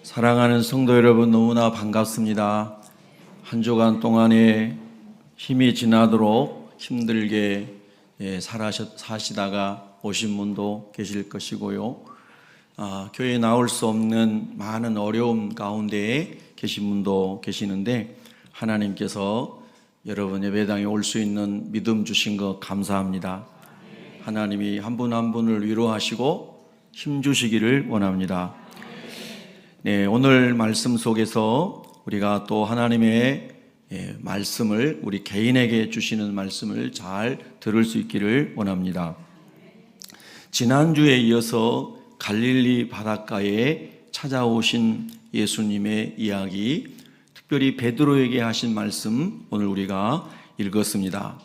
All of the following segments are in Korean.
사랑하는 성도 여러분, 너무나 반갑습니다. 한 주간 동안에 힘이 지나도록 힘들게 사시다가 오신 분도 계실 것이고요. 교회에 나올 수 없는 많은 어려움 가운데에 계신 분도 계시는데, 하나님께서 여러분 예배당에 올 수 있는 믿음 주신 것 감사합니다. 하나님이 한 분 한 분을 위로하시고 힘 주시기를 원합니다. 네, 오늘 말씀 속에서 우리가 또 하나님의 말씀을, 우리 개인에게 주시는 말씀을 잘 들을 수 있기를 원합니다. 지난주에 이어서 갈릴리 바닷가에 찾아오신 예수님의 이야기, 특별히 베드로에게 하신 말씀 오늘 우리가 읽었습니다.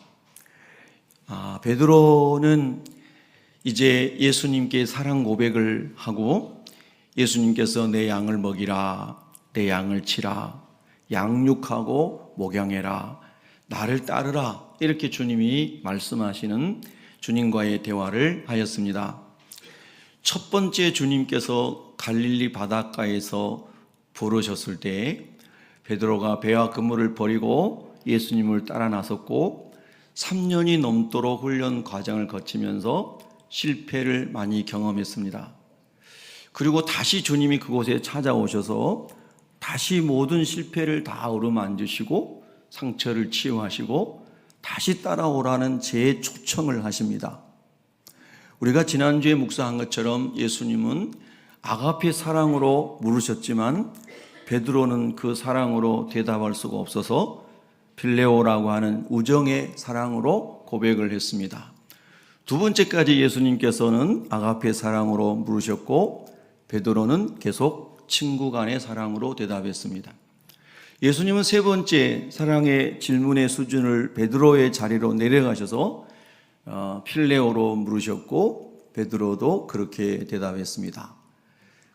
베드로는 이제 예수님께 사랑 고백을 하고, 예수님께서 내 양을 먹이라, 내 양을 치라, 양육하고 목양해라, 나를 따르라, 이렇게 주님이 말씀하시는 주님과의 대화를 하였습니다. 첫 번째 주님께서 갈릴리 바닷가에서 부르셨을 때 베드로가 배와 그물을 버리고 예수님을 따라 나섰고 3년이 넘도록 훈련 과정을 거치면서 실패를 많이 경험했습니다. 그리고 다시 주님이 그곳에 찾아오셔서 다시 모든 실패를 다 어루만지시고 상처를 치유하시고 다시 따라오라는 재초청을 하십니다. 우리가 지난주에 묵상한 것처럼 예수님은 아가페 사랑으로 물으셨지만 베드로는 그 사랑으로 대답할 수가 없어서 필레오라고 하는 우정의 사랑으로 고백을 했습니다. 두 번째까지 예수님께서는 아가페 사랑으로 물으셨고 베드로는 계속 친구 간의 사랑으로 대답했습니다. 예수님은 세 번째 사랑의 질문의 수준을 베드로의 자리로 내려가셔서 필레오로 물으셨고 베드로도 그렇게 대답했습니다.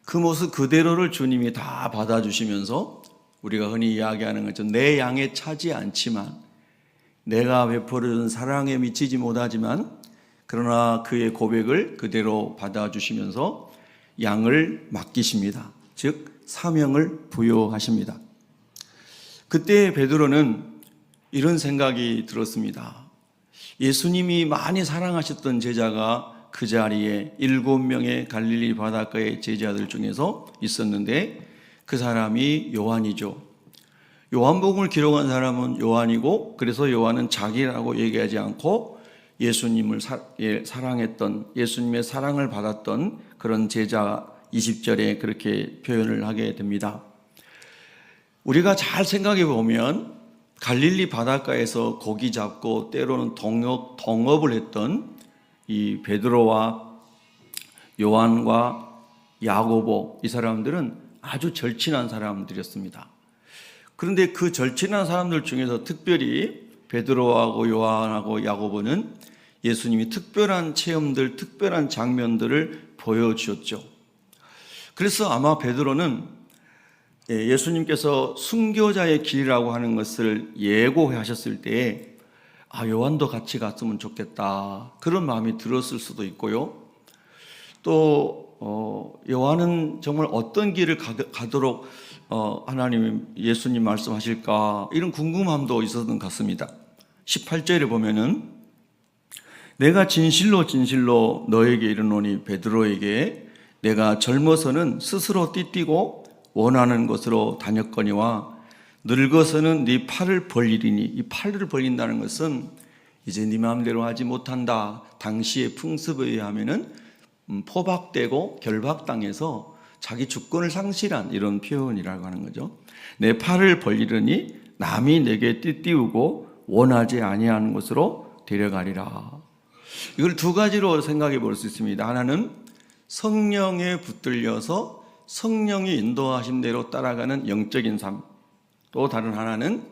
그 모습 그대로를 주님이 다 받아주시면서 우리가 흔히 이야기하는 것처럼 내 양에 차지 않지만, 내가 베풀어준 사랑에 미치지 못하지만 그러나 그의 고백을 그대로 받아주시면서 양을 맡기십니다. 즉 사명을 부여하십니다. 그때 베드로는 이런 생각이 들었습니다. 예수님이 많이 사랑하셨던 제자가 그 자리에 7명의 갈릴리 바닷가의 제자들 중에서 있었는데 그 사람이 요한이죠. 요한복음을 기록한 사람은 요한이고, 그래서 요한은 자기라고 얘기하지 않고 예수님을 사랑했던, 예수님의 사랑을 받았던 그런 제자 20절에 그렇게 표현을 하게 됩니다. 우리가 잘 생각해 보면 갈릴리 바닷가에서 고기 잡고 때로는 동업을 했던 이 베드로와 요한과 야고보, 이 사람들은 아주 절친한 사람들이었습니다. 그런데 그 절친한 사람들 중에서 특별히 베드로하고 요한하고 야고보는 예수님이 특별한 체험들, 특별한 장면들을 보여주셨죠. 그래서 아마 베드로는 예수님께서 순교자의 길이라고 하는 것을 예고하셨을 때에 요한도 같이 갔으면 좋겠다, 그런 마음이 들었을 수도 있고요. 또 요한은 정말 어떤 길을 가도록 하나님이 예수님 말씀하실까, 이런 궁금함도 있었던 것 같습니다. 18절에 보면은 내가 진실로 진실로 너에게 이르노니 베드로에게 내가 젊어서는 스스로 띠띠고 원하는 곳으로 다녔거니와 늙어서는 네 팔을 벌리리니, 이 팔을 벌린다는 것은 이제 네 마음대로 하지 못한다, 당시의 풍습에 의하면은 포박되고 결박당해서 자기 주권을 상실한 이런 표현이라고 하는 거죠. 내 팔을 벌리려니 남이 내게 띠띠우고 원하지 아니하는 곳으로 데려가리라. 이걸 두 가지로 생각해 볼 수 있습니다. 하나는 성령에 붙들려서 성령이 인도하신 대로 따라가는 영적인 삶, 또 다른 하나는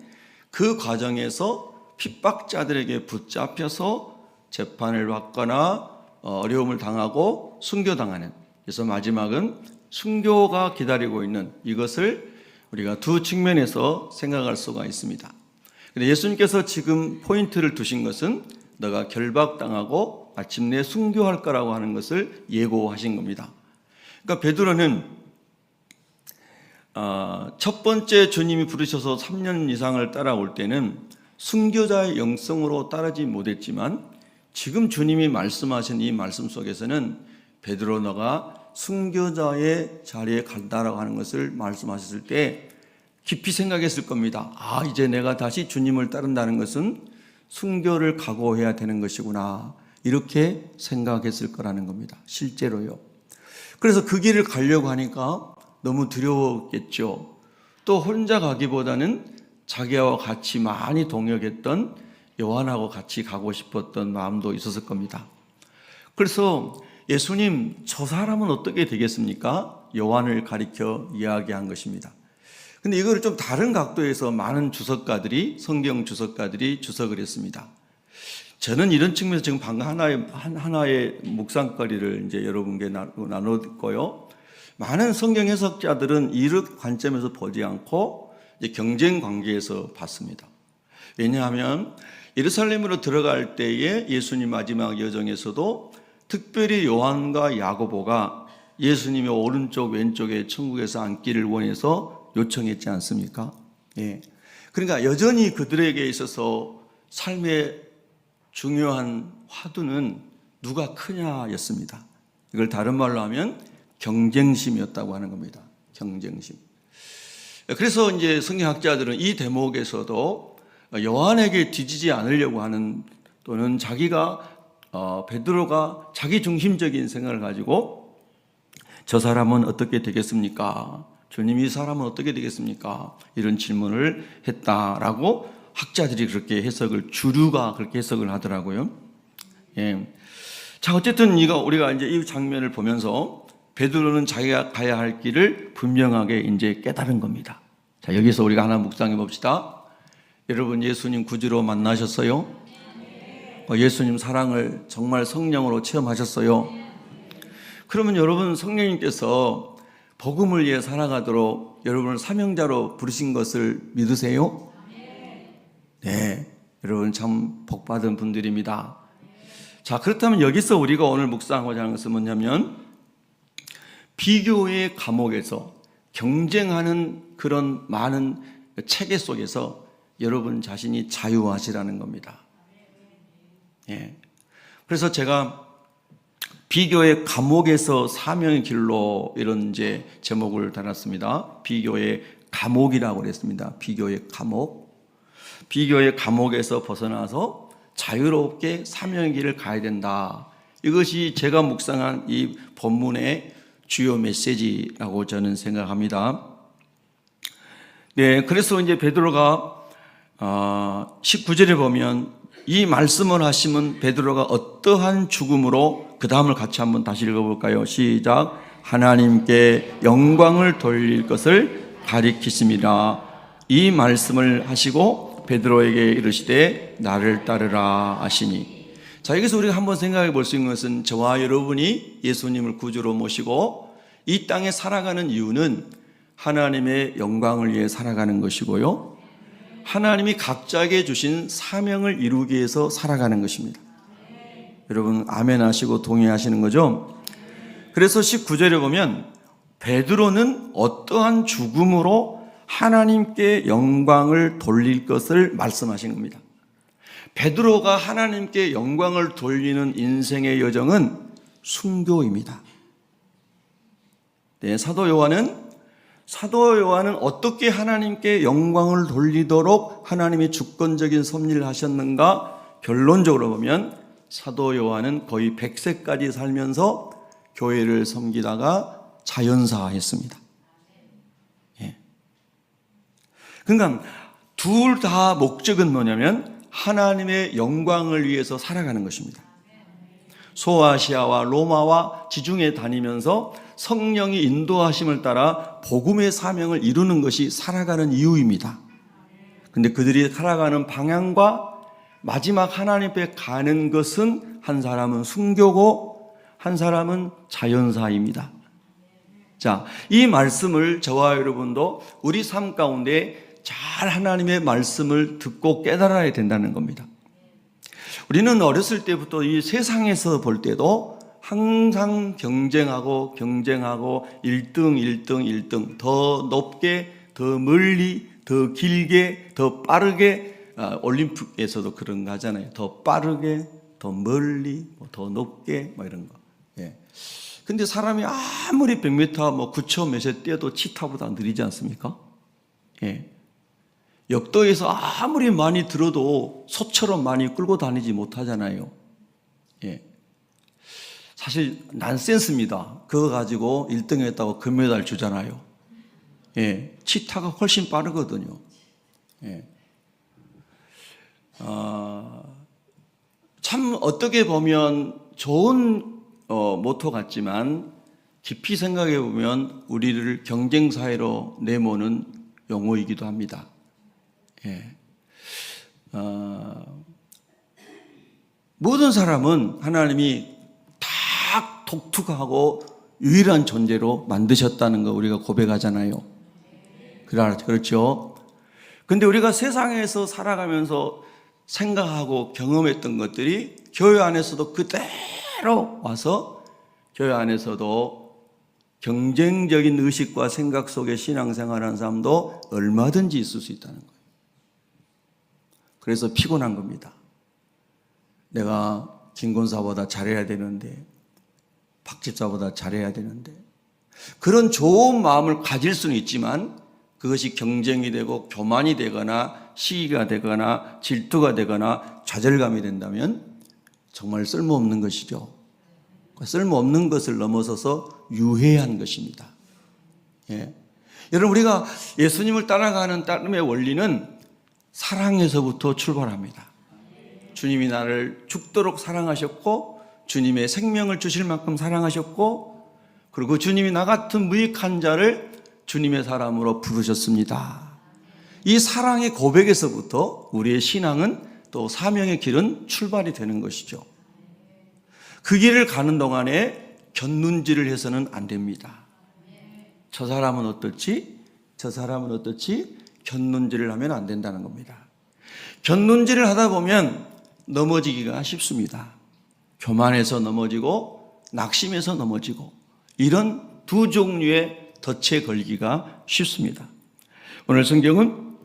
그 과정에서 핍박자들에게 붙잡혀서 재판을 받거나 어려움을 당하고 순교당하는, 그래서 마지막은 순교가 기다리고 있는, 이것을 우리가 두 측면에서 생각할 수가 있습니다. 그런데 예수님께서 지금 포인트를 두신 것은 너가 결박당하고 마침내 순교할 거라고 하는 것을 예고하신 겁니다. 그러니까 베드로는 첫 번째 주님이 부르셔서 3년 이상을 따라올 때는 순교자의 영성으로 따르지 못했지만 지금 주님이 말씀하신 이 말씀 속에서는 베드로 너가 순교자의 자리에 간다라고 하는 것을 말씀하셨을 때 깊이 생각했을 겁니다. 이제 내가 다시 주님을 따른다는 것은 순교를 각오해야 되는 것이구나, 이렇게 생각했을 거라는 겁니다. 실제로요. 그래서 그 길을 가려고 하니까 너무 두려웠겠죠. 또 혼자 가기보다는 자기와 같이 많이 동역했던 요한하고 같이 가고 싶었던 마음도 있었을 겁니다. 그래서 예수님, 저 사람은 어떻게 되겠습니까? 요한을 가리켜 이야기한 것입니다. 근데 이거를 좀 다른 각도에서 많은 주석가들이, 성경 주석가들이 주석을 했습니다. 저는 이런 측면에서 지금 방금 하나의 묵상거리를 이제 여러분께 나눴고요. 많은 성경 해석자들은 이런 관점에서 보지 않고 이제 경쟁 관계에서 봤습니다. 왜냐하면 예루살렘으로 들어갈 때에 예수님 마지막 여정에서도 특별히 요한과 야고보가 예수님의 오른쪽 왼쪽에 천국에서 앉기를 원해서 요청했지 않습니까? 예. 그러니까 여전히 그들에게 있어서 삶의 중요한 화두는 누가 크냐였습니다. 이걸 다른 말로 하면 경쟁심이었다고 하는 겁니다. 경쟁심. 그래서 이제 성경학자들은 이 대목에서도 요한에게 뒤지지 않으려고 하는, 또는 베드로가 자기 중심적인 생각을 가지고 저 사람은 어떻게 되겠습니까? 주님, 이 사람은 어떻게 되겠습니까? 이런 질문을 했다라고 학자들이 그렇게 해석을, 주류가 그렇게 해석을 하더라고요. 예. 자, 어쨌든 우리가 이제 이 장면을 보면서 베드로는 자기가 가야 할 길을 분명하게 이제 깨달은 겁니다. 자, 여기서 우리가 하나 묵상해 봅시다. 여러분, 예수님 구주로 만나셨어요? 예수님 사랑을 정말 성령으로 체험하셨어요? 그러면 여러분, 성령님께서 복음을 위해 살아가도록 여러분을 사명자로 부르신 것을 믿으세요? 네, 여러분 참 복받은 분들입니다. 자, 그렇다면 여기서 우리가 오늘 묵상하고자 하는 것은 뭐냐면, 비교의 감옥에서 경쟁하는 그런 많은 체계 속에서 여러분 자신이 자유하시라는 겁니다. 예. 그래서 제가 비교의 감옥에서 사명의 길로, 이런 이제 제목을 달았습니다. 비교의 감옥이라고 그랬습니다. 비교의 감옥. 비교의 감옥에서 벗어나서 자유롭게 사명의 길을 가야 된다. 이것이 제가 묵상한 이 본문의 주요 메시지라고 저는 생각합니다. 네, 그래서 이제 베드로가 19절에 보면 이 말씀을 하시면 베드로가 어떠한 죽음으로, 그 다음을 같이 한번 다시 읽어볼까요? 시작. 하나님께 영광을 돌릴 것을 가리키심이라. 이 말씀을 하시고 베드로에게 이르시되 나를 따르라 하시니. 자, 여기서 우리가 한번 생각해 볼 수 있는 것은, 저와 여러분이 예수님을 구주로 모시고 이 땅에 살아가는 이유는 하나님의 영광을 위해 살아가는 것이고요, 하나님이 각자에게 주신 사명을 이루기 위해서 살아가는 것입니다. 여러분 아멘 하시고 동의하시는 거죠? 그래서 19절에 보면 베드로는 어떠한 죽음으로 하나님께 영광을 돌릴 것을 말씀하신 겁니다. 베드로가 하나님께 영광을 돌리는 인생의 여정은 순교입니다. 네, 사도 요한은 어떻게 하나님께 영광을 돌리도록 하나님이 주권적인 섭리를 하셨는가? 결론적으로 보면 사도 요한은 거의 100세까지 살면서 교회를 섬기다가 자연사했습니다. 예. 그러니까 둘 다 목적은 뭐냐면 하나님의 영광을 위해서 살아가는 것입니다. 소아시아와 로마와 지중해 다니면서 성령이 인도하심을 따라 복음의 사명을 이루는 것이 살아가는 이유입니다. 근데 그들이 살아가는 방향과 마지막 하나님 앞에 가는 것은, 한 사람은 순교고 한 사람은 자연사입니다. 자, 이 말씀을 저와 여러분도 우리 삶 가운데 잘 하나님의 말씀을 듣고 깨달아야 된다는 겁니다. 우리는 어렸을 때부터 이 세상에서 볼 때도 항상 경쟁하고 1등, 더 높게, 더 멀리, 더 길게, 더 빠르게, 올림픽에서도 그런 거 하잖아요. 더 빠르게, 더 멀리, 더 높게, 이런 거. 예. 근데 사람이 아무리 100m, 9초 몇에 뛰어도 치타보다 느리지 않습니까? 예. 역도에서 아무리 많이 들어도 소처럼 많이 끌고 다니지 못하잖아요. 예. 사실 난센스입니다. 그거 가지고 1등 했다고 금메달 주잖아요. 예. 치타가 훨씬 빠르거든요. 예. 참 어떻게 보면 좋은 모토 같지만 깊이 생각해 보면 우리를 경쟁사회로 내모는 용어이기도 합니다. 예. 모든 사람은 하나님이 다 독특하고 유일한 존재로 만드셨다는 거 우리가 고백하잖아요. 그렇죠? 근데 우리가 세상에서 살아가면서 생각하고 경험했던 것들이 교회 안에서도 그대로 와서 교회 안에서도 경쟁적인 의식과 생각 속에 신앙생활하는 사람도 얼마든지 있을 수 있다는 거예요. 그래서 피곤한 겁니다. 내가 김권사보다 잘해야 되는데, 박 집사보다 잘해야 되는데, 그런 좋은 마음을 가질 수는 있지만 그것이 경쟁이 되고 교만이 되거나 시기가 되거나 질투가 되거나 좌절감이 된다면 정말 쓸모없는 것이죠. 쓸모없는 것을 넘어서서 유해한 것입니다. 예. 여러분, 우리가 예수님을 따라가는 따름의 원리는 사랑에서부터 출발합니다. 주님이 나를 죽도록 사랑하셨고 주님의 생명을 주실 만큼 사랑하셨고 그리고 주님이 나 같은 무익한 자를 주님의 사람으로 부르셨습니다. 이 사랑의 고백에서부터 우리의 신앙은 또 사명의 길은 출발이 되는 것이죠. 그 길을 가는 동안에 곁눈질을 해서는 안 됩니다. 저 사람은 어떨지? 저 사람은 어떨지? 곁눈질을 하면 안 된다는 겁니다. 곁눈질을 하다 보면 넘어지기가 쉽습니다. 교만해서 넘어지고 낙심해서 넘어지고 이런 두 종류의 덫에 걸기가 쉽습니다. 오늘 성경은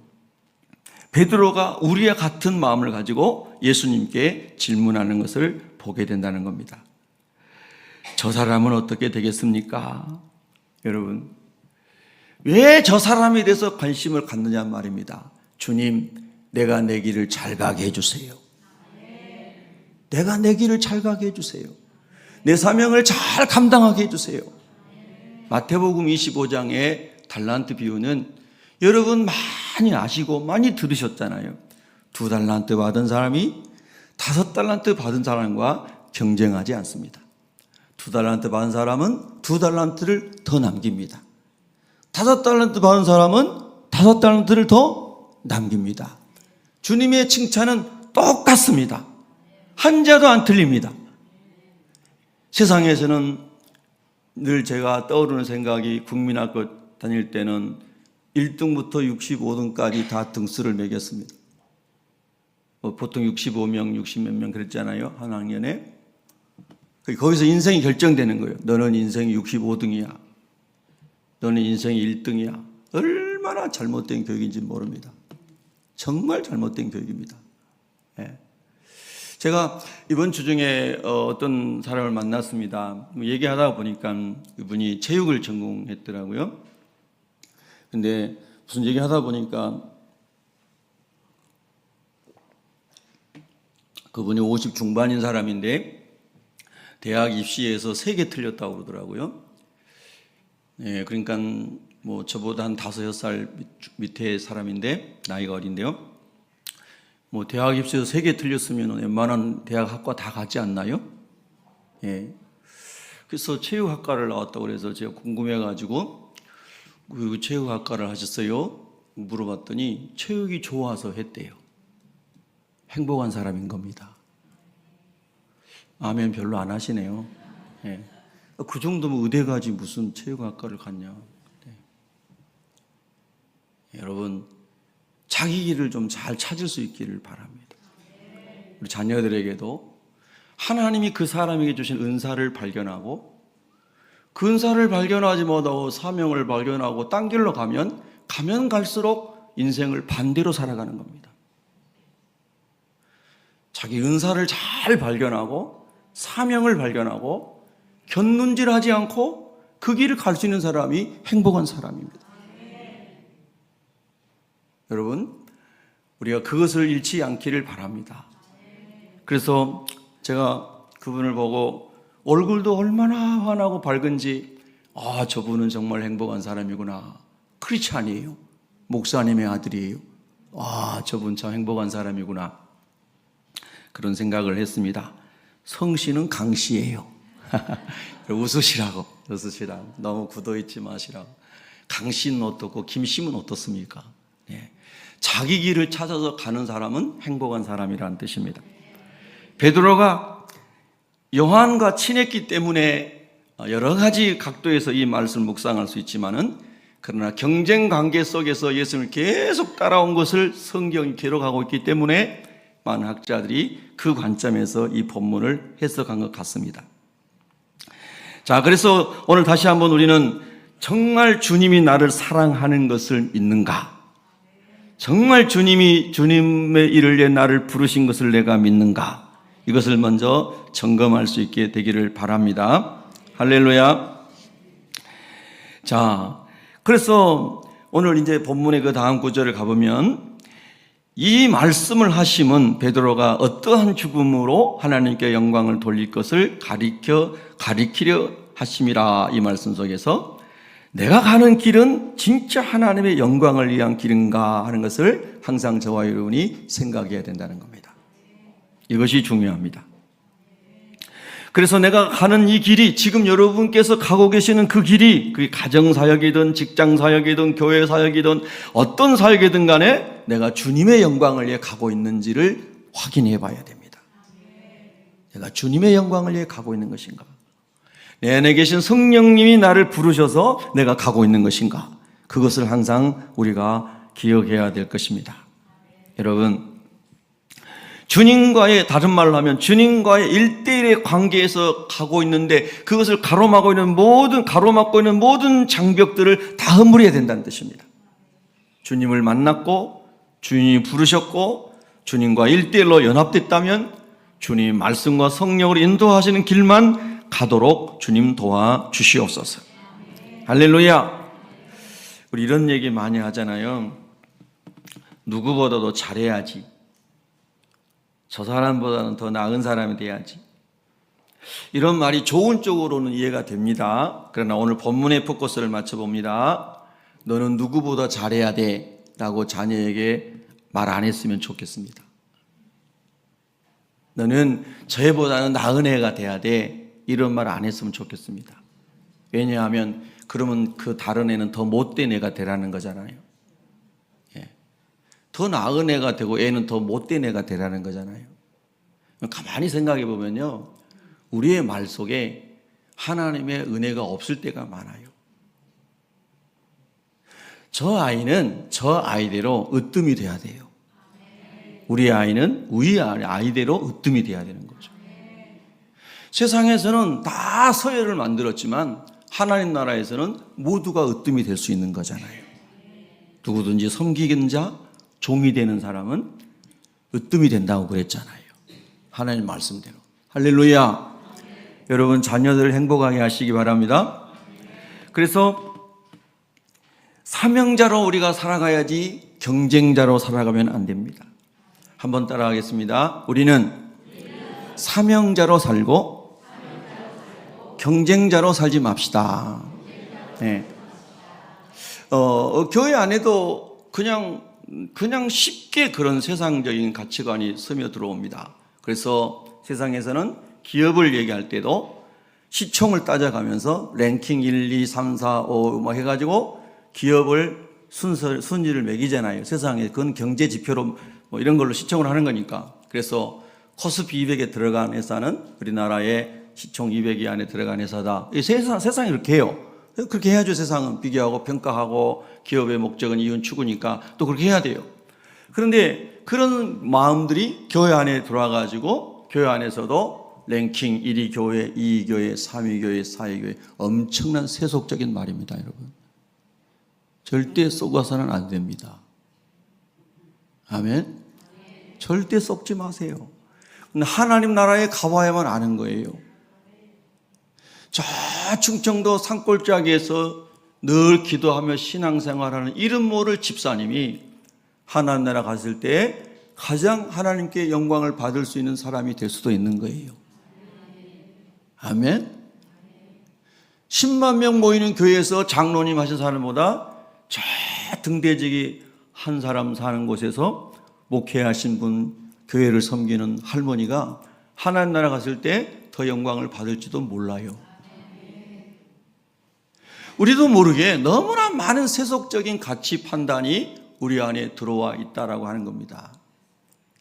베드로가 우리와 같은 마음을 가지고 예수님께 질문하는 것을 보게 된다는 겁니다. 저 사람은 어떻게 되겠습니까? 여러분, 왜 저 사람에 대해서 관심을 갖느냐 말입니다. 주님, 내가 내 길을 잘 가게 해주세요. 내가 내 길을 잘 가게 해주세요. 내 사명을 잘 감당하게 해주세요. 마태복음 25장의 달란트 비유는 여러분 많이 아시고 많이 들으셨잖아요. 2달란트 받은 사람이 5달란트 받은 사람과 경쟁하지 않습니다. 2달란트 받은 사람은 2달란트를 더 남깁니다. 5달란트 받은 사람은 5달란트를 더 남깁니다. 주님의 칭찬은 똑같습니다. 한자도 안 틀립니다. 세상에서는 늘 제가 떠오르는 생각이 국민학교 다닐 때는 1등부터 65등까지 다 등수를 매겼습니다. 보통 65명, 60몇 명 그랬잖아요. 한 학년에. 거기서 인생이 결정되는 거예요. 너는 인생이 65등이야. 너는 인생이 1등이야. 얼마나 잘못된 교육인지 모릅니다. 정말 잘못된 교육입니다. 예. 제가 이번 주 중에 어떤 사람을 만났습니다. 얘기하다 보니까 이분이 체육을 전공했더라고요. 근데 무슨 얘기하다 보니까 그분이 50 중반인 사람인데 대학 입시에서 3개 틀렸다고 그러더라고요. 예, 그러니까 뭐 저보다 한 5, 6살 밑에 사람인데 나이가 어린데요. 뭐 대학 입시에서 3개 틀렸으면 웬만한 대학 학과 다 갔지 않나요? 예. 그래서 체육학과를 나왔다고 그래서 제가 궁금해가지고 그 체육학과를 하셨어요? 물어봤더니 체육이 좋아서 했대요. 행복한 사람인 겁니다. 아멘 별로 안 하시네요. 예. 그 정도면 의대 가지 무슨 체육학과를 갔냐. 네. 여러분 자기 길을 좀 잘 찾을 수 있기를 바랍니다. 우리 자녀들에게도 하나님이 그 사람에게 주신 은사를 발견하고 그 은사를 발견하지 못하고 사명을 발견하고 딴 길로 가면 갈수록 인생을 반대로 살아가는 겁니다. 자기 은사를 잘 발견하고 사명을 발견하고 곁눈질하지 않고 그 길을 갈 수 있는 사람이 행복한 사람입니다. 여러분, 우리가 그것을 잃지 않기를 바랍니다. 그래서 제가 그분을 보고 얼굴도 얼마나 환하고 밝은지, 아, 저분은 정말 행복한 사람이구나. 크리스찬이에요. 목사님의 아들이에요. 아, 저분 참 행복한 사람이구나. 그런 생각을 했습니다. 성씨는 강씨예요. 웃으시라고. 너무 굳어있지 마시라고. 강씨는 어떻고 김씨는 어떻습니까? 예. 자기 길을 찾아서 가는 사람은 행복한 사람이라는 뜻입니다. 베드로가 요한과 친했기 때문에 여러 가지 각도에서 이 말씀을 묵상할 수 있지만은, 그러나 경쟁 관계 속에서 예수님을 계속 따라온 것을 성경이 기록하고 있기 때문에 많은 학자들이 그 관점에서 이 본문을 해석한 것 같습니다. 자, 그래서 오늘 다시 한번 우리는 정말 주님이 나를 사랑하는 것을 믿는가? 정말 주님이 주님의 일을 위해 나를 부르신 것을 내가 믿는가? 이것을 먼저 점검할 수 있게 되기를 바랍니다. 할렐루야. 자, 그래서 오늘 이제 본문의 그 다음 구절을 가보면 이 말씀을 하심은 베드로가 어떠한 죽음으로 하나님께 영광을 돌릴 것을 가리키려 하심이라. 이 말씀 속에서 내가 가는 길은 진짜 하나님의 영광을 위한 길인가 하는 것을 항상 저와 여러분이 생각해야 된다는 겁니다. 이것이 중요합니다. 그래서 내가 가는 이 길이, 지금 여러분께서 가고 계시는 그 길이, 그게 가정사역이든 직장사역이든 교회사역이든 어떤 사역이든 간에 내가 주님의 영광을 위해 가고 있는지를 확인해 봐야 됩니다. 내가 주님의 영광을 위해 가고 있는 것인가? 내 안에 계신 성령님이 나를 부르셔서 내가 가고 있는 것인가? 그것을 항상 우리가 기억해야 될 것입니다. 여러분, 주님과의, 다른 말로 하면 주님과의 1대1의 관계에서 가고 있는데 그것을 가로막고 있는 모든 장벽들을 다 허물어야 된다는 뜻입니다. 주님을 만났고 주님이 부르셨고 주님과 1대1로 연합됐다면 주님 말씀과 성령으로 인도하시는 길만 가도록 주님 도와주시옵소서. 할렐루야. 우리 이런 얘기 많이 하잖아요. 누구보다도 잘해야지. 저 사람보다는 더 나은 사람이 돼야지. 이런 말이 좋은 쪽으로는 이해가 됩니다. 그러나 오늘 본문의 포커스를 맞춰봅니다. 너는 누구보다 잘해야 돼 라고 자녀에게 말 안 했으면 좋겠습니다. 너는 저애보다는 나은 애가 돼야 돼, 이런 말 안 했으면 좋겠습니다. 왜냐하면 그러면 그 다른 애는 더 못된 애가 되라는 거잖아요. 더 나은 애가 되고 애는 더 못된 애가 되라는 거잖아요. 가만히 생각해 보면요, 우리의 말 속에 하나님의 은혜가 없을 때가 많아요. 저 아이는 저 아이대로 으뜸이 돼야 돼요. 우리 아이는 우리 아이대로 으뜸이 돼야 되는 거죠. 세상에서는 다 서열을 만들었지만 하나님 나라에서는 모두가 으뜸이 될 수 있는 거잖아요. 누구든지 섬기는 자, 종이 되는 사람은 으뜸이 된다고 그랬잖아요. 하나님 말씀대로. 할렐루야. 여러분, 자녀들을 행복하게 하시기 바랍니다. 그래서 사명자로 우리가 살아가야지 경쟁자로 살아가면 안 됩니다. 한번 따라하겠습니다. 우리는 사명자로 살고 경쟁자로 살지 맙시다. 네. 교회 안에도 그냥 쉽게 그런 세상적인 가치관이 스며 들어옵니다. 그래서 세상에서는 기업을 얘기할 때도 시총을 따져가면서 랭킹 1, 2, 3, 4, 5 뭐 해가지고 기업을 순위를 매기잖아요. 세상에. 그건 경제 지표로 뭐 이런 걸로 시총을 하는 거니까. 그래서 코스피 200에 들어간 회사는 우리나라의 시총 200위 안에 들어간 회사다. 세상이 이렇게 해요. 그렇게 해야죠. 세상은 비교하고 평가하고 기업의 목적은 이윤 추구니까 또 그렇게 해야 돼요. 그런데 그런 마음들이 교회 안에 들어와가지고 교회 안에서도 랭킹 1위 교회, 2위 교회, 3위 교회, 4위 교회, 엄청난 세속적인 말입니다, 여러분. 절대 쏘가서는 안 됩니다. 아멘. 절대 썩지 마세요. 하나님 나라에 가봐야만 아는 거예요. 저 충청도 산골짜기에서 늘 기도하며 신앙생활하는 이름 모를 집사님이 하나님 나라 갔을 때 가장 하나님께 영광을 받을 수 있는 사람이 될 수도 있는 거예요. 아멘. 10만 명 모이는 교회에서 장로님 하신 사람보다 저 등대지기 한 사람 사는 곳에서 목회하신 분, 교회를 섬기는 할머니가 하나님 나라 갔을 때 더 영광을 받을지도 몰라요. 우리도 모르게 너무나 많은 세속적인 가치 판단이 우리 안에 들어와 있다라고 하는 겁니다.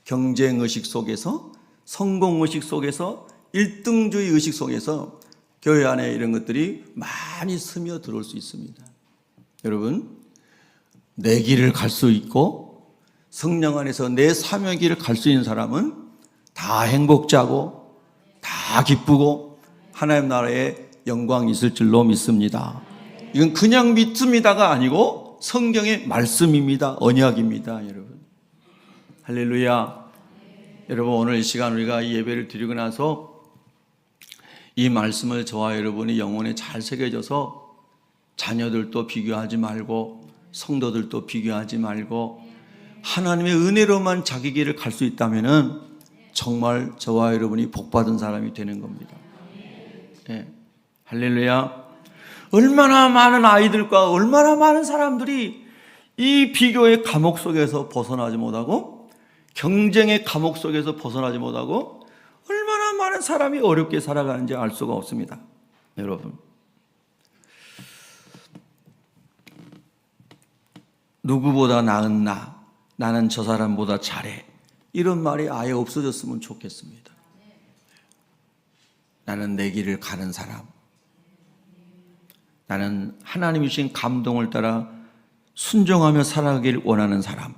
경쟁의식 속에서, 성공의식 속에서, 1등주의 의식 속에서 교회 안에 이런 것들이 많이 스며들어올 수 있습니다. 여러분, 내 길을 갈 수 있고 성령 안에서 내 사명의 길을 갈 수 있는 사람은 다 행복자고 다 기쁘고 하나님 나라에 영광이 있을 줄로 믿습니다. 이건 그냥 믿습니다가 아니고 성경의 말씀입니다. 언약입니다, 여러분. 할렐루야. 여러분, 오늘 이 시간 우리가 이 예배를 드리고 나서 이 말씀을 저와 여러분이 영혼에 잘 새겨져서 자녀들도 비교하지 말고 성도들도 비교하지 말고 하나님의 은혜로만 자기 길을 갈 수 있다면은 정말 저와 여러분이 복받은 사람이 되는 겁니다. 네. 할렐루야. 얼마나 많은 아이들과 얼마나 많은 사람들이 이 비교의 감옥 속에서 벗어나지 못하고 경쟁의 감옥 속에서 벗어나지 못하고 얼마나 많은 사람이 어렵게 살아가는지 알 수가 없습니다. 여러분, 누구보다 나은 나, 나는 저 사람보다 잘해, 이런 말이 아예 없어졌으면 좋겠습니다. 나는 내 길을 가는 사람, 나는 하나님이 주신 감동을 따라 순종하며 살아가길 원하는 사람,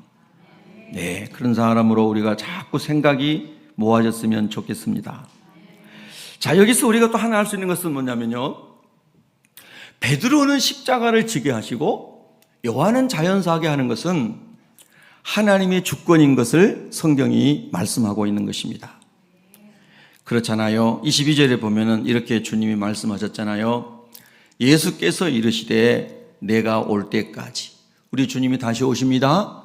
네, 그런 사람으로 우리가 자꾸 생각이 모아졌으면 좋겠습니다. 자, 여기서 우리가 또 하나 할 수 있는 것은 뭐냐면요, 베드로는 십자가를 지게 하시고 요한은 자연사하게 하는 것은 하나님의 주권인 것을 성경이 말씀하고 있는 것입니다. 그렇잖아요. 22절에 보면은 이렇게 주님이 말씀하셨잖아요. 예수께서 이르시되 내가 올 때까지. 우리 주님이 다시 오십니다.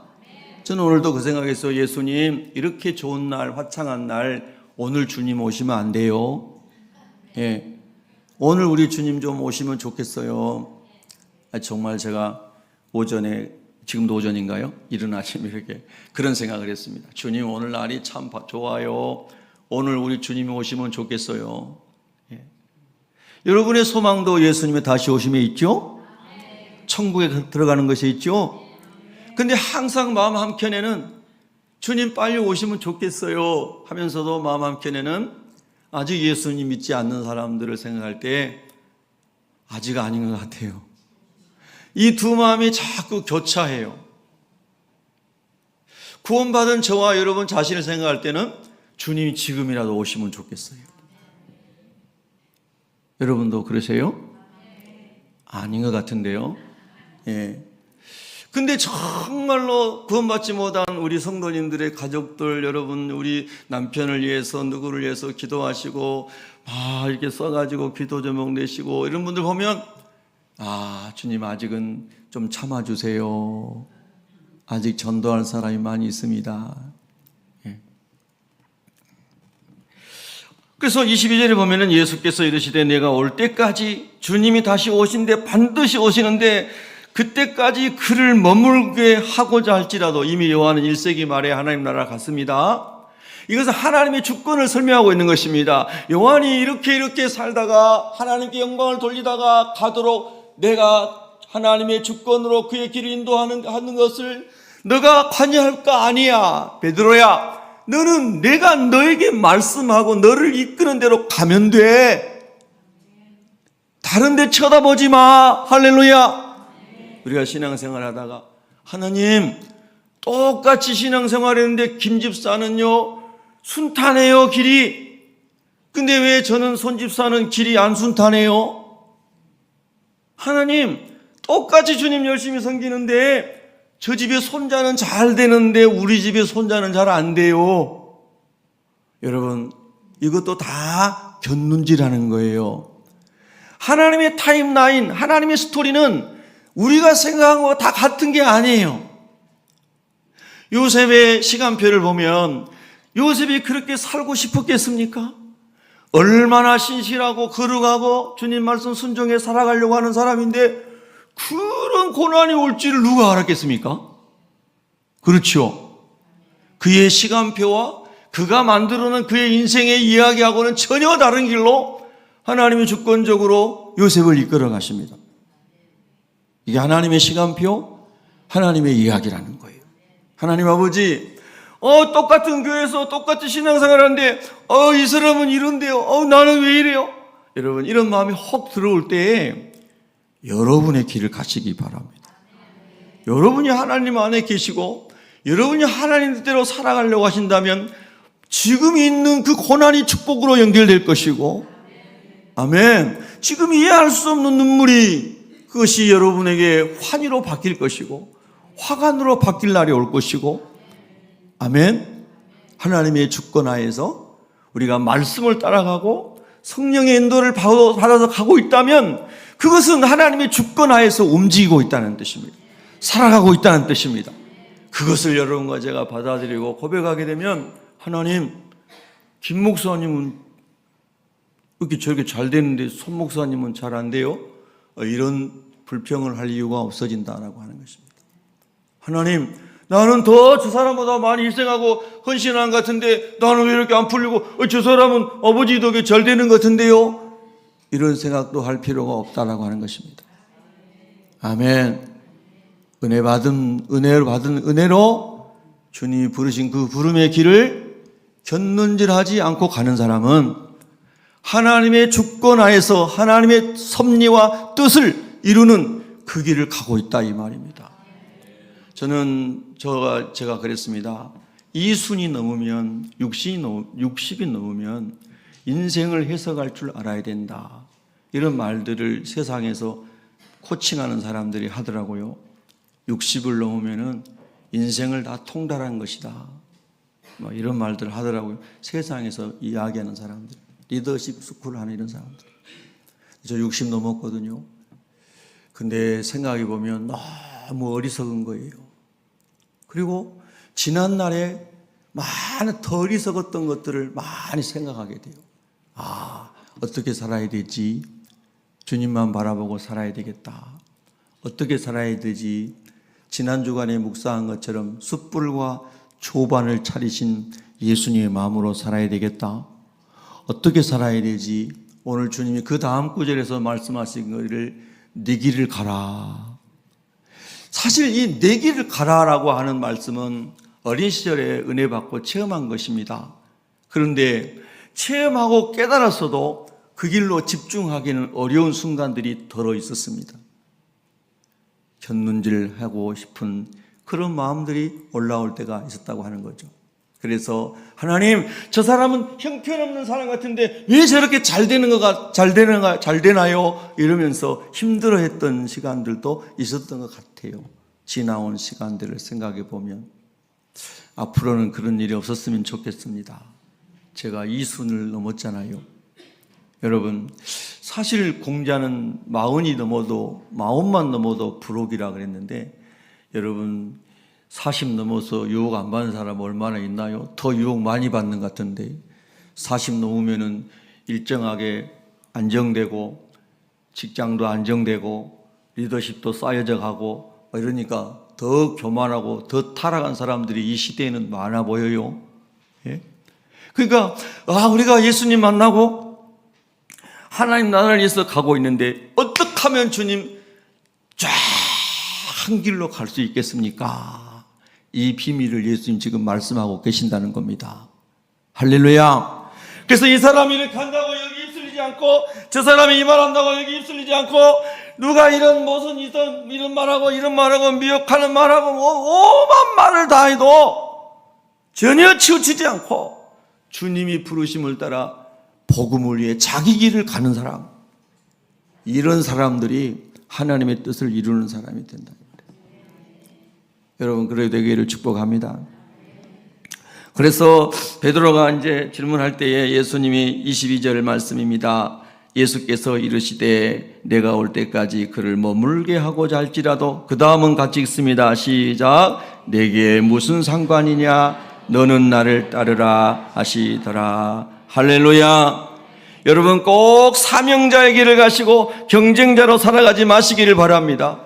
저는 오늘도 그 생각했어요. 예수님, 이렇게 좋은 날, 화창한 날, 오늘 주님 오시면 안 돼요. 예, 오늘 우리 주님 좀 오시면 좋겠어요. 정말 제가 오전에, 지금도 오전인가요? 이른 아침에 이렇게 그런 생각을 했습니다. 주님, 오늘 날이 참 좋아요. 오늘 우리 주님이 오시면 좋겠어요. 예. 여러분의 소망도 예수님의 다시 오심에 있죠? 천국에 들어가는 것이 있죠? 근데 항상 마음 한켠에는 주님 빨리 오시면 좋겠어요 하면서도 마음 한켠에는 아직 예수님 믿지 않는 사람들을 생각할 때 아직 아닌 것 같아요. 이 두 마음이 자꾸 교차해요. 구원받은 저와 여러분 자신을 생각할 때는 주님이 지금이라도 오시면 좋겠어요. 여러분도 그러세요? 아닌 것 같은데요. 예. 근데 정말로 구원받지 못한 우리 성도님들의 가족들, 여러분, 우리 남편을 위해서, 누구를 위해서 기도하시고 이렇게 써가지고 기도 제목 내시고 이런 분들 보면 주님 아직은 좀 참아주세요. 아직 전도할 사람이 많이 있습니다. 예. 그래서 22절에 보면은 예수께서 이르시되 내가 올 때까지, 주님이 다시 오신데 반드시 오시는데 그때까지 그를 머물게 하고자 할지라도, 이미 요한은 1세기 말에 하나님 나라 갔습니다. 이것은 하나님의 주권을 설명하고 있는 것입니다. 요한이 이렇게 살다가 하나님께 영광을 돌리다가 가도록 내가 하나님의 주권으로 그의 길을 인도하는 것을 너가 관여할까? 아니야. 베드로야, 너는 내가 너에게 말씀하고 너를 이끄는 대로 가면 돼. 다른 데 쳐다보지 마. 할렐루야. 우리가 신앙생활 하다가 하나님, 똑같이 신앙생활 했는데 김 집사는요 순탄해요, 길이. 근데 왜 저는 손집사는 길이 안 순탄해요? 하나님, 똑같이 주님 열심히 섬기는데 저 집에 손자는 잘 되는데 우리 집에 손자는 잘 안 돼요. 여러분, 이것도 다 곁눈질하는 거예요. 하나님의 타임라인, 하나님의 스토리는 우리가 생각한 것과 다 같은 게 아니에요. 요셉의 시간표를 보면 요셉이 그렇게 살고 싶었겠습니까? 얼마나 신실하고 거룩하고 주님 말씀 순종해 살아가려고 하는 사람인데 그런 고난이 올 줄을 누가 알았겠습니까? 그렇죠. 그의 시간표와 그가 만들어놓은 그의 인생의 이야기하고는 전혀 다른 길로 하나님이 주권적으로 요셉을 이끌어 가십니다. 이게 하나님의 시간표, 하나님의 이야기라는 거예요. 하나님 아버지, 똑같은 교회에서 똑같이 신앙생활 하는데, 이 사람은 이런데요. 나는 왜 이래요? 여러분, 이런 마음이 혹 들어올 때에 여러분의 길을 가시기 바랍니다. 여러분이 하나님 안에 계시고, 여러분이 하나님 뜻대로 살아가려고 하신다면, 지금 있는 그 고난이 축복으로 연결될 것이고, 아멘. 지금 이해할 수 없는 눈물이 그것이 여러분에게 환희로 바뀔 것이고, 화관으로 바뀔 날이 올 것이고, 아멘. 하나님의 주권하에서 우리가 말씀을 따라가고 성령의 인도를 받아서 가고 있다면 그것은 하나님의 주권하에서 움직이고 있다는 뜻입니다. 살아가고 있다는 뜻입니다. 그것을 여러분과 제가 받아들이고 고백하게 되면 하나님, 김 목사님은 이렇게 저렇게 잘 되는데 손 목사님은 잘 안 돼요? 이런 불평을 할 이유가 없어진다라고 하는 것입니다. 하나님, 나는 더 저 사람보다 많이 희생하고 헌신한 것 같은데 나는 왜 이렇게 안 풀리고 저 사람은 아버지 덕에 잘 되는 것 같은데요? 이런 생각도 할 필요가 없다라고 하는 것입니다. 아멘. 은혜를 받은 은혜로 주님이 부르신 그 부름의 길을 곁눈질하지 않고 가는 사람은 하나님의 주권하에서 하나님의 섭리와 뜻을 이루는 그 길을 가고 있다 이 말입니다. 제가 그랬습니다. 이순이 넘으면 60이 넘으면 인생을 해석할 줄 알아야 된다. 이런 말들을 세상에서 코칭하는 사람들이 하더라고요. 60을 넘으면은 인생을 다 통달한 것이다. 이런 말들을 하더라고요. 세상에서 이야기하는 사람들, 리더십 스쿨 하는 이런 사람들. 저 60 넘었거든요. 근데 생각해 보면 너무 어리석은 거예요. 그리고 지난날에 많은 더 어리석었던 것들을 많이 생각하게 돼요. 어떻게 살아야 되지? 주님만 바라보고 살아야 되겠다. 어떻게 살아야 되지? 지난 주간에 묵상한 것처럼 숯불과 조반을 차리신 예수님의 마음으로 살아야 되겠다. 어떻게 살아야 되지? 오늘 주님이 그 다음 구절에서 말씀하신 것을 네 길을 가라. 사실 이 내 길을 가라라고 하는 말씀은 어린 시절에 은혜 받고 체험한 것입니다. 그런데 체험하고 깨달았어도 그 길로 집중하기는 어려운 순간들이 덜어 있었습니다. 곁눈질하고 싶은 그런 마음들이 올라올 때가 있었다고 하는 거죠. 그래서 하나님, 저 사람은 형편없는 사람 같은데 왜 저렇게 잘 되나요? 이러면서 힘들어했던 시간들도 있었던 것 같아요. 지나온 시간들을 생각해 보면 앞으로는 그런 일이 없었으면 좋겠습니다. 제가 이순을 넘었잖아요. 여러분, 사실 공자는 40만 넘어도 불혹이라 그랬는데, 여러분 40 넘어서 유혹 안 받는 사람 얼마나 있나요? 더 유혹 많이 받는 것 같은데, 40 넘으면은 일정하게 안정되고 직장도 안정되고 리더십도 쌓여져 가고 이러니까 더 교만하고 더 타락한 사람들이 이 시대에는 많아 보여요. 예? 그러니까 우리가 예수님 만나고 하나님 나라를 위해서 가고 있는데 어떻게 하면 주님 쫙 한 길로 갈 수 있겠습니까? 이 비밀을 예수님 지금 말씀하고 계신다는 겁니다. 할렐루야. 그래서 이 사람이 이렇게 한다고 여기 입술리지 않고, 저 사람이 이 말한다고 여기 입술리지 않고, 누가 이런 말하고 미혹하는 말하고 오만 말을 다 해도 전혀 치우치지 않고 주님이 부르심을 따라 복음을 위해 자기 길을 가는 사람, 이런 사람들이 하나님의 뜻을 이루는 사람이 된다. 여러분, 그래야 되기를 축복합니다. 그래서 베드로가 이제 질문할 때에 예수님이 22절 말씀입니다. 예수께서 이르시되 내가 올 때까지 그를 머물게 하고자 할지라도, 그 다음은 같이 읽습니다. 시작. 내게 무슨 상관이냐, 너는 나를 따르라 하시더라. 할렐루야. 여러분, 꼭 사명자의 길을 가시고 경쟁자로 살아가지 마시기를 바랍니다.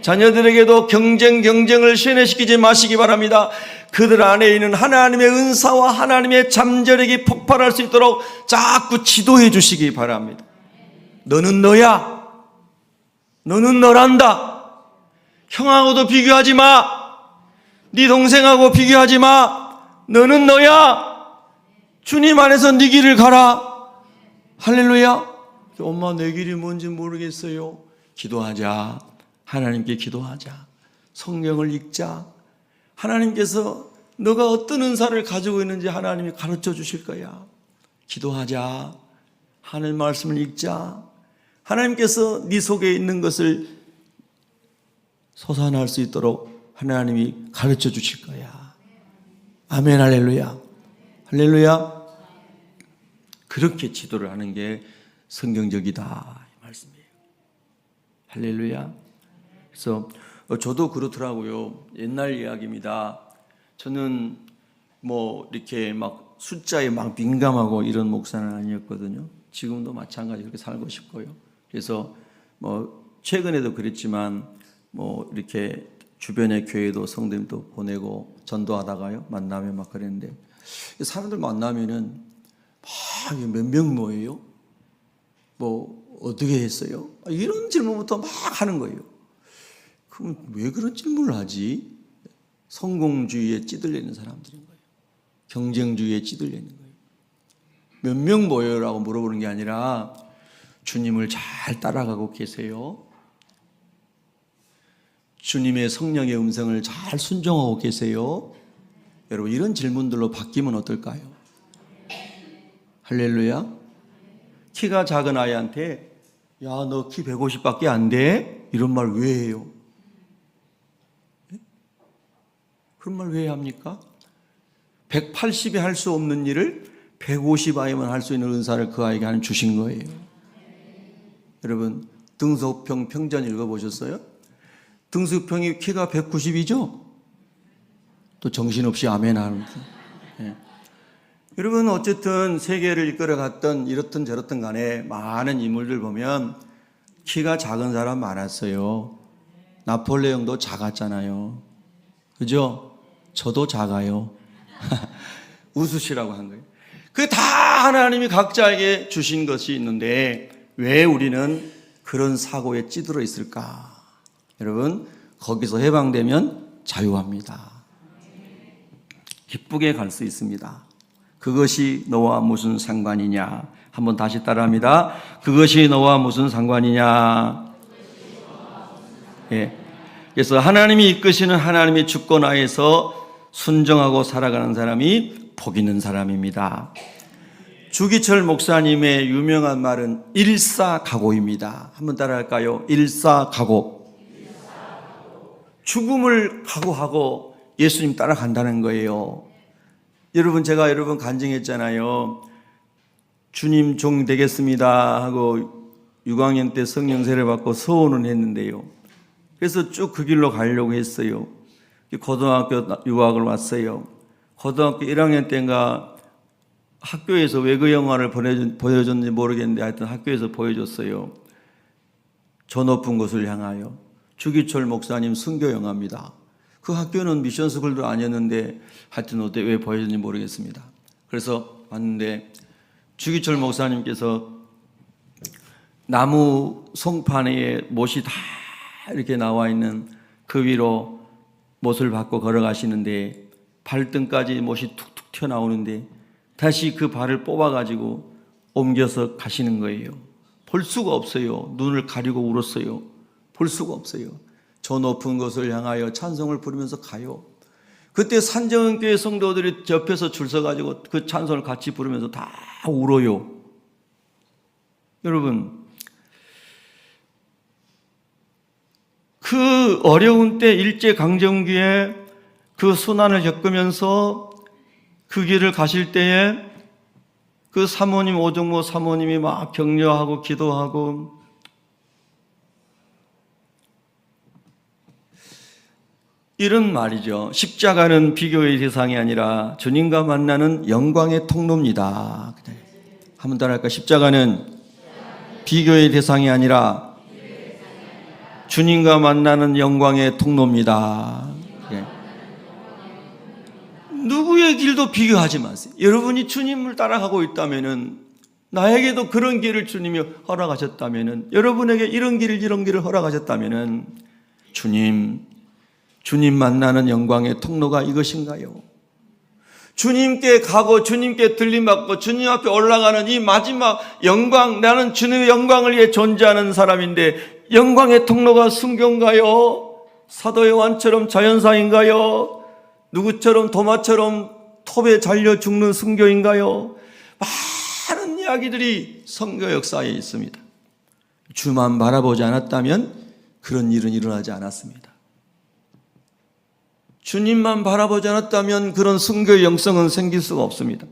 자녀들에게도 경쟁을 세뇌시키지 마시기 바랍니다. 그들 안에 있는 하나님의 은사와 하나님의 잠재력이 폭발할 수 있도록 자꾸 지도해 주시기 바랍니다. 너는 너야. 너는 너란다. 형하고도 비교하지 마. 네 동생하고 비교하지 마. 너는 너야. 주님 안에서 네 길을 가라. 할렐루야. 엄마, 내 길이 뭔지 모르겠어요. 기도하자. 하나님께 기도하자. 성경을 읽자. 하나님께서 너가 어떤 은사를 가지고 있는지 하나님이 가르쳐 주실 거야. 기도하자. 하나님 말씀을 읽자. 하나님께서 네 속에 있는 것을 솟아날 수 있도록 하나님이 가르쳐 주실 거야. 아멘. 할렐루야. 할렐루야. 그렇게 지도를 하는 게 성경적이다, 이 말씀이에요. 할렐루야. 그래서 저도 그렇더라고요. 옛날 이야기입니다. 저는 뭐 이렇게 막 숫자에 막 민감하고 이런 목사는 아니었거든요. 지금도 마찬가지 그렇게 살고 싶고요. 그래서 뭐 최근에도 그랬지만 뭐 이렇게 주변의 교회도 성도님도 보내고 전도하다가요 만나면 막 그랬는데, 사람들 만나면은 막 몇 명 뭐예요? 뭐 어떻게 했어요? 이런 질문부터 막 하는 거예요. 그럼 왜 그런 질문을 하지? 성공주의에 찌들려 있는 사람들인 거예요. 경쟁주의에 찌들려 있는 거예요. 몇 명 모여라고 물어보는 게 아니라 주님을 잘 따라가고 계세요? 주님의 성령의 음성을 잘 순종하고 계세요? 여러분, 이런 질문들로 바뀌면 어떨까요? 할렐루야. 키가 작은 아이한테 야, 너 키 150밖에 안 돼? 이런 말 왜 해요? 그런 말 왜 합니까? 180이 할 수 없는 일을 150 아이만 할 수 있는 은사를 그 아이에게 하나님 주신 거예요. 여러분, 등소평 평전 읽어보셨어요? 등소평이 키가 190이죠? 또 정신없이 아멘 하는. 예. 여러분, 어쨌든 세계를 이끌어갔던 이렇든 저렇든 간에 많은 인물들 보면 키가 작은 사람 많았어요. 나폴레옹도 작았잖아요. 그죠? 저도 작아요. 웃으시라고 한 거예요. 그게 다 하나님이 각자에게 주신 것이 있는데 왜 우리는 그런 사고에 찌들어 있을까? 여러분, 거기서 해방되면 자유합니다. 기쁘게 갈 수 있습니다. 그것이 너와 무슨 상관이냐? 한번 다시 따라합니다. 그것이 너와 무슨 상관이냐? 예. 그래서 하나님이 이끄시는 하나님의 주권 하에서 순종하고 살아가는 사람이 복 있는 사람입니다. 주기철 목사님의 유명한 말은 일사각오입니다. 한번 따라할까요? 일사각오. 죽음을 각오하고 예수님 따라간다는 거예요. 여러분, 제가 여러분 간증했잖아요. 주님 종 되겠습니다 하고 6학년 때 성령세를 받고 서원을 했는데요. 그래서 쭉 그 길로 가려고 했어요. 고등학교 유학을 왔어요. 고등학교 1학년 때인가 학교에서 외국 영화를 보여줬는지 모르겠는데 하여튼 학교에서 보여줬어요. 저 높은 곳을 향하여. 주기철 목사님 순교 영화입니다. 그 학교는 미션 스쿨도 아니었는데 하여튼 어때 왜 보여줬는지 모르겠습니다. 그래서 왔는데 주기철 목사님께서 나무 송판에 못이 다 이렇게 나와 있는 그 위로 못을 받고 걸어가시는데 발등까지 못이 툭툭 튀어나오는데 다시 그 발을 뽑아가지고 옮겨서 가시는 거예요. 볼 수가 없어요. 눈을 가리고 울었어요. 볼 수가 없어요. 저 높은 곳을 향하여 찬송을 부르면서 가요. 그때 산정교회 성도들이 옆에서 줄 서가지고 그 찬송을 같이 부르면서 다 울어요. 여러분, 그 어려운 때 일제강점기에 그 순환을 겪으면서 그 길을 가실 때에 그 사모님, 오정모 사모님이 막 격려하고 기도하고, 이런 말이죠. 십자가는 비교의 대상이 아니라 주님과 만나는 영광의 통로입니다. 한번 따라 할까? 십자가는 비교의 대상이 아니라 주님과 만나는 영광의 통로입니다. 예. 누구의 길도 비교하지 마세요. 여러분이 주님을 따라가고 있다면은, 나에게도 그런 길을 주님이 허락하셨다면은, 여러분에게 이런 길을 허락하셨다면은, 주님 만나는 영광의 통로가 이것인가요? 주님께 가고 주님께 들림받고 주님 앞에 올라가는 이 마지막 영광, 나는 주님의 영광을 위해 존재하는 사람인데 영광의 통로가 순교인가요? 사도 요한처럼 자연사인가요? 누구처럼 도마처럼 톱에 잘려 죽는 순교인가요? 많은 이야기들이 선교 역사에 있습니다. 주만 바라보지 않았다면 그런 일은 일어나지 않았습니다. 주님만 바라보지 않았다면 그런 순교의 영성은 생길 수가 없습니다.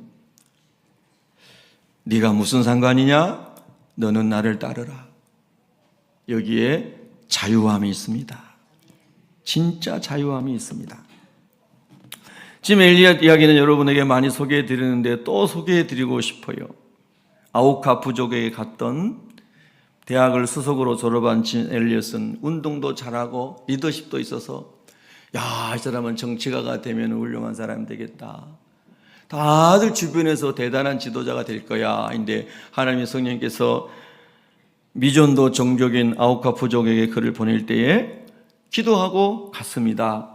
네가 무슨 상관이냐? 너는 나를 따르라. 여기에 자유함이 있습니다. 진짜 자유함이 있습니다. 지금 엘리야 이야기는 여러분에게 많이 소개해 드리는데 또 소개해 드리고 싶어요. 아우카 부족에게 갔던, 대학을 수석으로 졸업한 진 엘리엇은 운동도 잘하고 리더십도 있어서, 야, 이 사람은 정치가가 되면 훌륭한 사람이 되겠다. 다들 주변에서 대단한 지도자가 될 거야. 근데 하나님의 성령께서 미전도 종족인 아우카 부족에게 글을 보낼 때에 기도하고 갔습니다.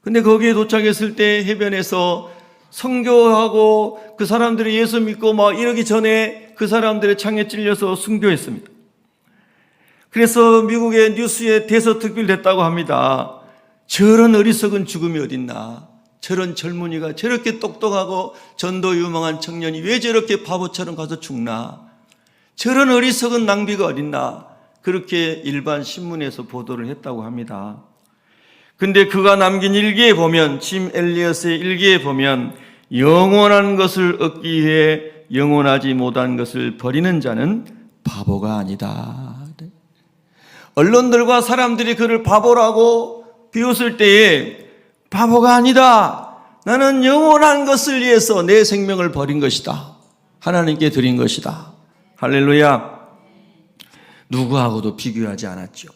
근데 거기에 도착했을 때 해변에서 선교하고 그 사람들이 예수 믿고 막 이러기 전에 그 사람들의 창에 찔려서 순교했습니다. 그래서 미국의 뉴스에 대서특필됐다고 합니다. 저런 어리석은 죽음이 어딨나? 저런 젊은이가 저렇게 똑똑하고 전도 유망한 청년이 왜 저렇게 바보처럼 가서 죽나? 저런 어리석은 낭비가 어딨나? 그렇게 일반 신문에서 보도를 했다고 합니다. 근데 그가 남긴 일기에 보면, 짐 엘리엇의 일기에 보면, 영원한 것을 얻기 위해 영원하지 못한 것을 버리는 자는 바보가 아니다. 언론들과 사람들이 그를 바보라고 비웃을 때에 바보가 아니다. 나는 영원한 것을 위해서 내 생명을 버린 것이다. 하나님께 드린 것이다. 할렐루야. 누구하고도 비교하지 않았죠.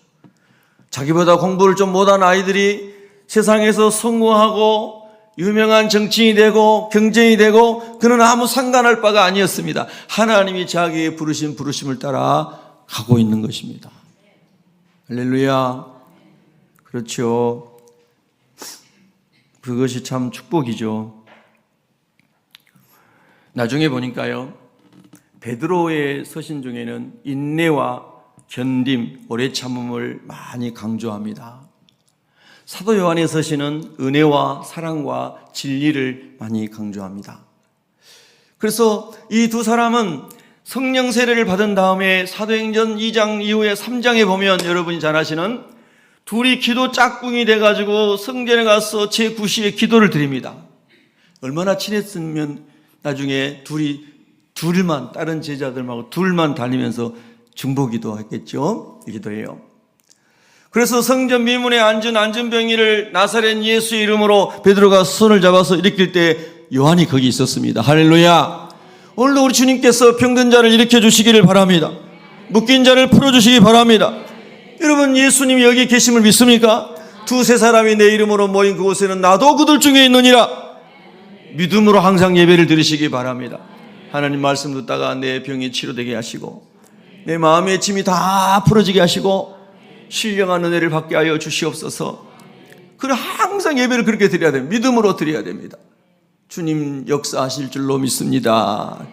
자기보다 공부를 좀 못한 아이들이 세상에서 성공하고 유명한 정치인이 되고 경쟁이 되고, 그는 아무 상관할 바가 아니었습니다. 하나님이 자기의 부르신 부르심을 따라 가고 있는 것입니다. 할렐루야. 그렇죠. 그것이 참 축복이죠. 나중에 보니까요, 베드로의 서신 중에는 인내와 견딤, 오래 참음을 많이 강조합니다. 사도 요한의 서신은 은혜와 사랑과 진리를 많이 강조합니다. 그래서 이 두 사람은 성령 세례를 받은 다음에 사도행전 2장 이후에 3장에 보면 여러분이 잘 아시는, 둘이 기도 짝꿍이 돼가지고 성전에 가서 제9시에 기도를 드립니다. 얼마나 친했으면 나중에 둘만, 다른 제자들하고 둘만 다니면서 중보기도 했겠죠. 기도해요. 그래서 성전 미문에 앉은 안전병이를 나사렛 예수의 이름으로 베드로가 손을 잡아서 일으킬 때 요한이 거기 있었습니다. 할렐루야. 오늘도 우리 주님께서 병든 자를 일으켜 주시기를 바랍니다. 묶인 자를 풀어주시기 바랍니다. 여러분, 예수님이 여기 계심을 믿습니까? 두세 사람이 내 이름으로 모인 그곳에는 나도 그들 중에 있느니라. 믿음으로 항상 예배를 드리시기 바랍니다. 하나님 말씀 듣다가 내 병이 치료되게 하시고, 내 마음의 짐이 다 풀어지게 하시고, 신령한 은혜를 받게 하여 주시옵소서. 그래, 항상 예배를 그렇게 드려야 됩니다. 믿음으로 드려야 됩니다. 주님 역사하실 줄로 믿습니다.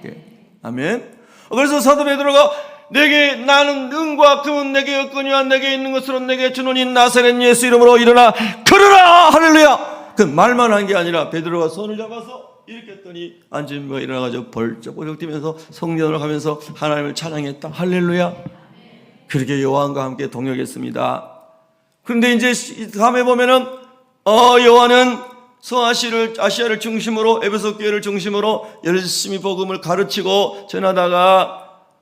아멘. 그래서 사도 베드로가 내게 나는 은과 금은 내게 없거니와 내게 있는 것으로 내게 주노니 나사렛 예수 이름으로 일어나 걸으라. 할렐루야. 그 말만 한 게 아니라 베드로가 손을 잡아서 이렇게 했더니 앉으면 일어나가지고 벌쩍벌쩍 뛰면서 성전을 가면서 하나님을 찬양했다. 할렐루야. 그렇게 여호와과 함께 동역했습니다. 그런데 이제 다음에 보면은 여호와는 아시아를 중심으로 에베소 교회를 중심으로 열심히 복음을 가르치고 전하다가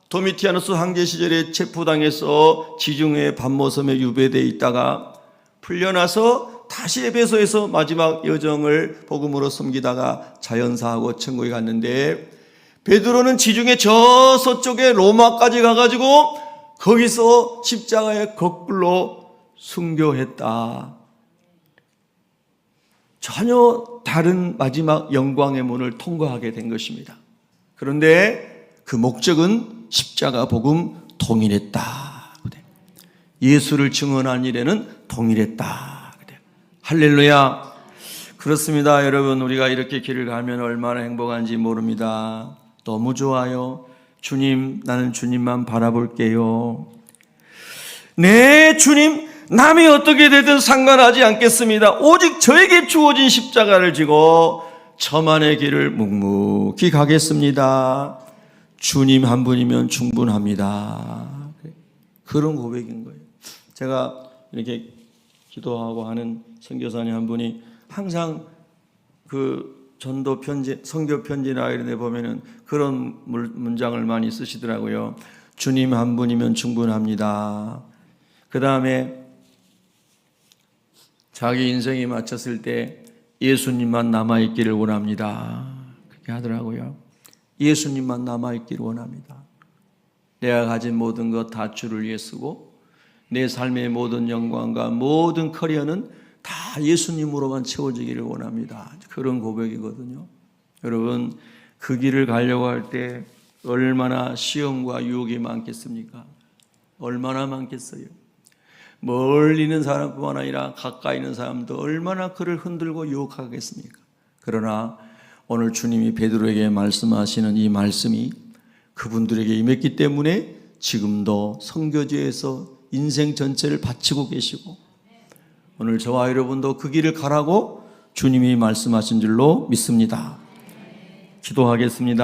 도미티아누스 황제 시절에 체포당해서 지중해 밤모섬에 유배되어 있다가 풀려나서 다시 에베소에서 마지막 여정을 복음으로 섬기다가 자연사하고 천국에 갔는데, 베드로는 지중해 저 서쪽에 로마까지 가가지고 거기서 십자가에 거꾸로 순교했다. 전혀 다른 마지막 영광의 문을 통과하게 된 것입니다. 그런데 그 목적은 십자가 복음 동일했다. 예수를 증언한 일에는 동일했다. 할렐루야. 그렇습니다. 여러분, 우리가 이렇게 길을 가면 얼마나 행복한지 모릅니다. 너무 좋아요. 주님, 나는 주님만 바라볼게요. 네, 주님, 남이 어떻게 되든 상관하지 않겠습니다. 오직 저에게 주어진 십자가를 지고 저만의 길을 묵묵히 가겠습니다. 주님 한 분이면 충분합니다. 그런 고백인 거예요. 제가 이렇게 기도하고 하는 선교사님 한 분이 항상 그 전도 편지, 선교 편지나 이런 데 보면은 그런 문장을 많이 쓰시더라고요. 주님 한 분이면 충분합니다. 그 다음에 자기 인생이 마쳤을 때 예수님만 남아있기를 원합니다. 그렇게 하더라고요. 예수님만 남아있기를 원합니다. 내가 가진 모든 것 다 주를 위해 쓰고 내 삶의 모든 영광과 모든 커리어는 다 예수님으로만 채워지기를 원합니다. 그런 고백이거든요. 여러분, 그 길을 가려고 할 때 얼마나 시험과 유혹이 많겠습니까? 얼마나 많겠어요. 멀리 있는 사람뿐만 아니라 가까이 있는 사람도 얼마나 그를 흔들고 유혹하겠습니까? 그러나 오늘 주님이 베드로에게 말씀하시는 이 말씀이 그분들에게 임했기 때문에 지금도 선교지에서 인생 전체를 바치고 계시고, 오늘 저와 여러분도 그 길을 가라고 주님이 말씀하신 줄로 믿습니다. 기도하겠습니다.